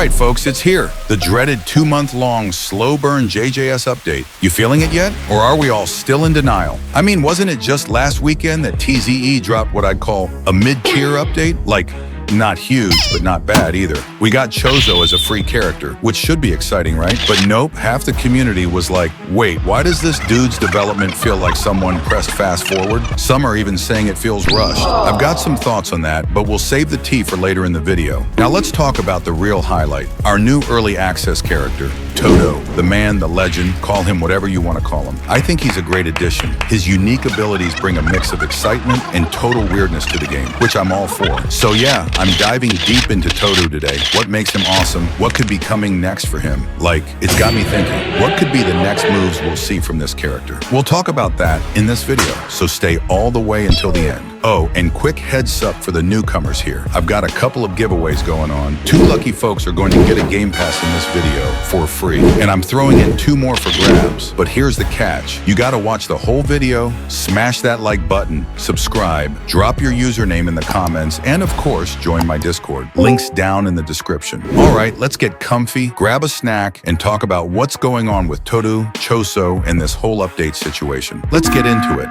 right, folks, it's here. The dreaded 2-month-long slow burn JJS update. You feeling it yet? Or are we all still in denial? I mean, wasn't it just last weekend that TZE dropped what I'd call a mid-tier update? Like, not huge, but not bad either. We got Choso as a free character, which should be exciting, right? But nope, half the community was like, wait, why does this dude's development feel like someone pressed fast forward? Some are even saying it feels rushed. I've got some thoughts on that, but we'll save the tea for later in the video. Now let's talk about the real highlight, our new early access character, Todo, the man, the legend, call him whatever you want to call him. I think he's a great addition. His unique abilities bring a mix of excitement and total weirdness to the game, which I'm all for. So yeah, I'm diving deep into Todo today. What makes him awesome? What could be coming next for him? Like, it's got me thinking, what could be the next moves we'll see from this character? We'll talk about that in this video, so stay all the way until the end. Oh, and quick heads up for the newcomers here. I've got a couple of giveaways going on. 2 lucky folks are going to get a Game Pass in this video for free. And I'm throwing in 2 more for grabs. But here's the catch. You gotta watch the whole video, smash that like button, subscribe, drop your username in the comments, and of course, join my Discord. Links down in the description. All right, let's get comfy, grab a snack, and talk about what's going on with Todo, Choso, and this whole update situation. Let's get into it.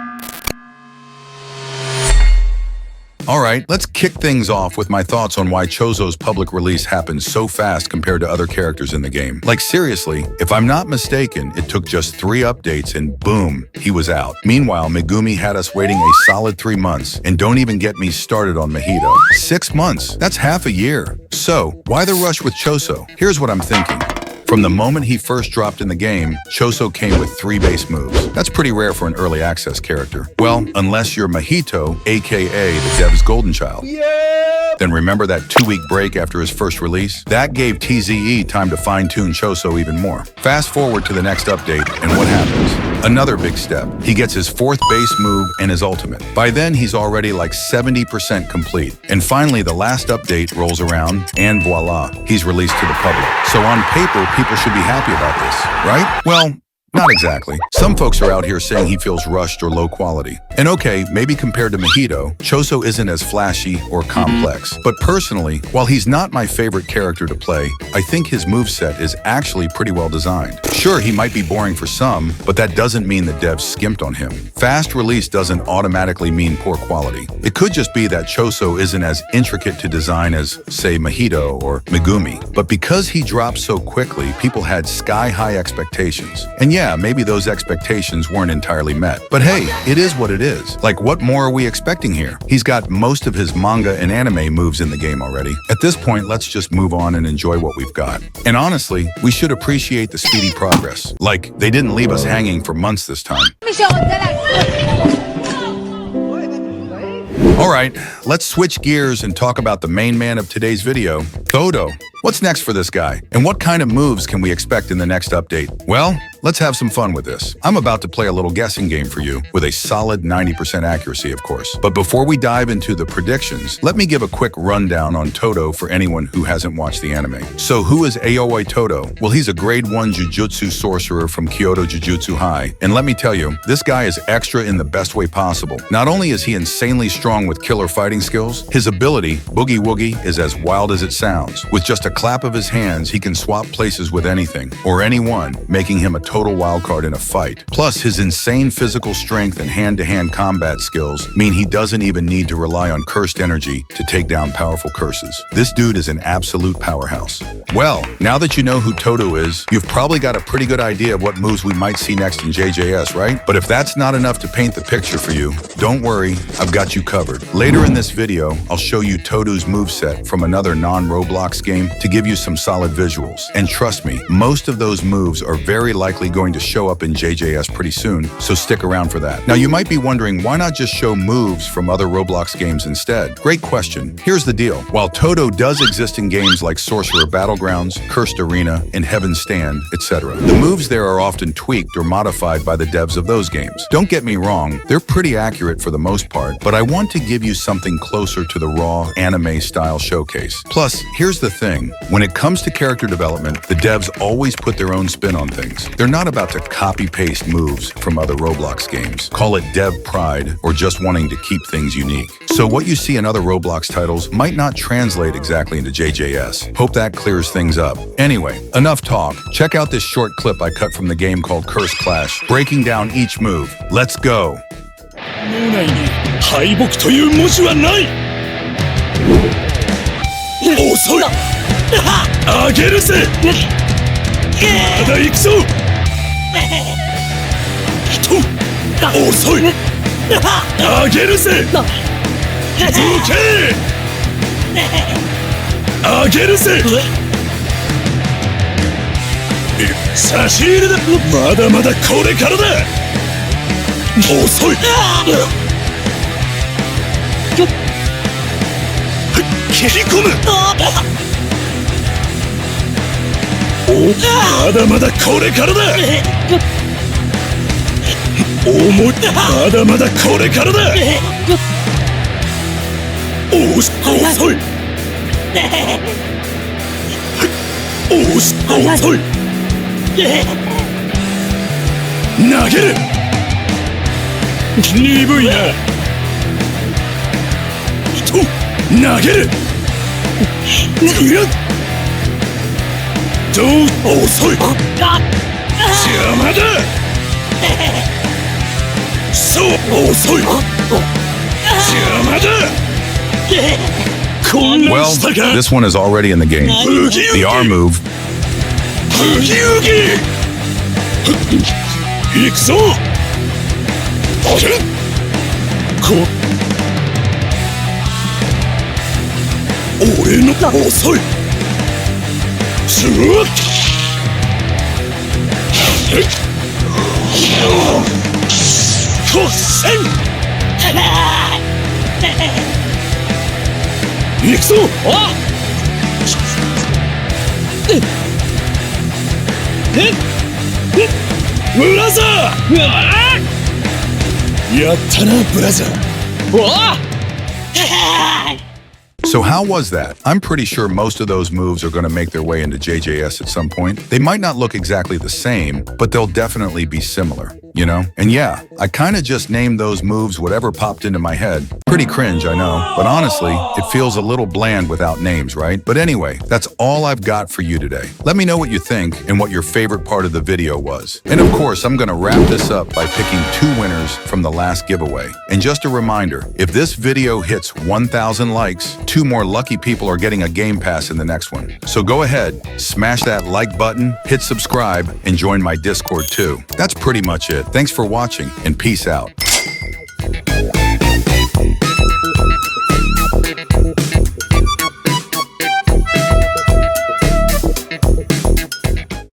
Alright, let's kick things off with my thoughts on why Choso's public release happened so fast compared to other characters in the game. Like seriously, if I'm not mistaken, it took just 3 updates and boom, he was out. Meanwhile, Megumi had us waiting a solid 3 months, and don't even get me started on Mahito. 6 months, that's half a year. So, why the rush with Choso? Here's what I'm thinking. From the moment he first dropped in the game, Choso came with 3 base moves. That's pretty rare for an early access character. Well, unless you're Mahito, aka the dev's golden child. Yeah! Then remember that 2-week break after his first release? That gave TZE time to fine-tune Choso even more. Fast forward to the next update, and what happens? Another big step. He gets his 4th base move and his ultimate. By then, he's already like 70% complete. And finally, the last update rolls around, and voila, he's released to the public. So on paper, people should be happy about this, right? Well, not exactly. Some folks are out here saying he feels rushed or low quality. And okay, maybe compared to Mahito, Choso isn't as flashy or complex. But personally, while he's not my favorite character to play, I think his moveset is actually pretty well designed. Sure, he might be boring for some, but that doesn't mean the devs skimped on him. Fast release doesn't automatically mean poor quality. It could just be that Choso isn't as intricate to design as, say, Mahito or Megumi. But because he dropped so quickly, people had sky-high expectations. And yeah, maybe those expectations weren't entirely met. But hey, it is what it is. Like, what more are we expecting here? He's got most of his manga and anime moves in the game already. At this point, let's just move on and enjoy what we've got. And honestly, we should appreciate the speedy progress. Like, they didn't leave us hanging for months this time. Alright, let's switch gears and talk about the main man of today's video, Todo. What's next for this guy? And what kind of moves can we expect in the next update? Well, let's have some fun with this. I'm about to play a little guessing game for you, with a solid 90% accuracy, of course. But before we dive into the predictions, let me give a quick rundown on Todo for anyone who hasn't watched the anime. So who is Aoi Todo? Well, he's a grade 1 Jujutsu sorcerer from Kyoto Jujutsu High. And let me tell you, this guy is extra in the best way possible. Not only is he insanely strong with killer fighting skills, his ability, Boogie Woogie, is as wild as it sounds. With just a clap of his hands, he can swap places with anything, or anyone, making him a total wildcard in a fight. Plus, his insane physical strength and hand-to-hand combat skills mean he doesn't even need to rely on cursed energy to take down powerful curses. This dude is an absolute powerhouse. Well, now that you know who Todo is, you've probably got a pretty good idea of what moves we might see next in JJS, right? But if that's not enough to paint the picture for you, don't worry, I've got you covered. Later in this video, I'll show you Todo's moveset from another non-Roblox game to give you some solid visuals. And trust me, most of those moves are very likely going to show up in JJS pretty soon, so stick around for that. Now you might be wondering, why not just show moves from other Roblox games instead? Great question. Here's the deal. While Todo does exist in games like Sorcerer Battlegrounds, Cursed Arena, and Heaven's Stand, etc., the moves there are often tweaked or modified by the devs of those games. Don't get me wrong, they're pretty accurate for the most part, but I want to give you something closer to the raw anime-style showcase. Plus, here's the thing. When it comes to character development, the devs always put their own spin on things. They're not about to copy-paste moves from other Roblox games. Call it dev pride or just wanting to keep things unique. So what you see in other Roblox titles might not translate exactly into JJS. Hope that clears things up. Anyway, enough talk. Check out this short clip I cut from the game called Curse Clash, breaking down each move. Let's go. 脳内に敗北という文字はない。遅い。あげるぜ。まだ行くぞ。遅い。あげるぜ。どけ。あげるぜ。差し入れだ。まだまだこれからだ。遅い。切り込む。まだまだこれからだ。重い。まだまだこれからだ。遅い。遅い。投げる。鈍いな。投げる。どう遅い。邪魔だ。そう遅い。邪魔だ。Well, this one is already in the game. The R move. ブギウギ。行くぞ。俺の遅い。すわっ。突戦。行くぞ。ブラザー。やったな、ブラザー。So how was that? I'm pretty sure most of those moves are going to make their way into JJS at some point. They might not look exactly the same, but they'll definitely be similar, you know? And yeah, I kind of just named those moves whatever popped into my head. Pretty cringe, I know, but honestly, it feels a little bland without names, right? But anyway, that's all I've got for you today. Let me know what you think and what your favorite part of the video was. And of course, I'm going to wrap this up by picking 2 winners from the last giveaway. And just a reminder, if this video hits 1,000 likes, 2 more lucky people are getting a game pass in the next one. So go ahead, smash that like button, hit subscribe, and join my Discord too. That's pretty much it. Thanks for watching, and peace out.